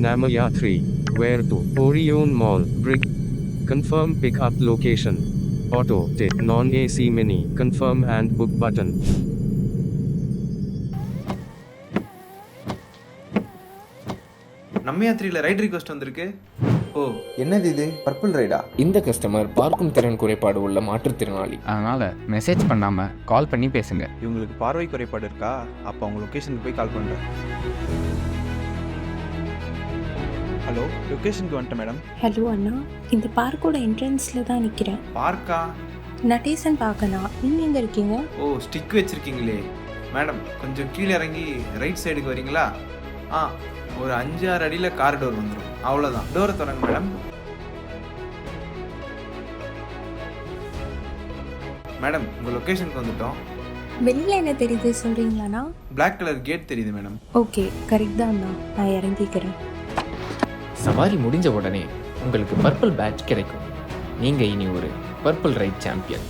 Namayatri. Where to? Orion Mall. Brick. Confirm pickup location. Auto. Non-AC mini. Confirm and book button. நம்ம யாத்திரையில் right request வந்திருக்கு. ஓ, என்னது இது? Purple ரைடா? இந்த customer பார்க்கும் திறன் குறைபாடு உள்ள மாற்றுத்திறனாளி. அதனால் மெசேஜ் பண்ணாமல் கால் பண்ணி பேசுங்க. இவங்களுக்கு பார்வை குறைபாடு இருக்கா? அப்போ அவங்க லொக்கேஷனுக்கு போய் கால் பண்ணுறேன். ஹலோ, லொக்கேஷனுக்கு வந்துட்டேன் மேடம். ஹலோ அண்ணா, இந்த பார்க்கோட என்ட்ரன்ஸில் தான் நிற்கிறேன். பார்க்கா? நடேசன் பார்க்கண்ணா, நீங்கள் எங்கே இருக்கீங்க? ஓ, ஸ்டிக் வச்சுருக்கீங்களே மேடம். கொஞ்சம் கீழே இறங்கி ரைட் சைடுக்கு வரீங்களா? ஒரு 5-6 அடியில் காரிடோர் வந்துடும். அவ்வளோதான். டோரை திறங்க மேடம். மேடம், உங்கள் லொக்கேஷனுக்கு வந்துட்டோம். வெளியில் என்ன தெரியுது சொல்கிறீங்களாண்ணா? பிளாக் கலர் கேட் தெரியுது மேடம். ஓகே, கரெக்ட் தான் அண்ணா, நான் இறங்கிக்கிறேன். சவாரி முடிஞ்ச உடனே உங்களுக்கு பர்பிள் பேட்ச் கிடைக்கும். நீங்கள் இனி ஒரு பர்பிள் ரைட் சாம்பியன்.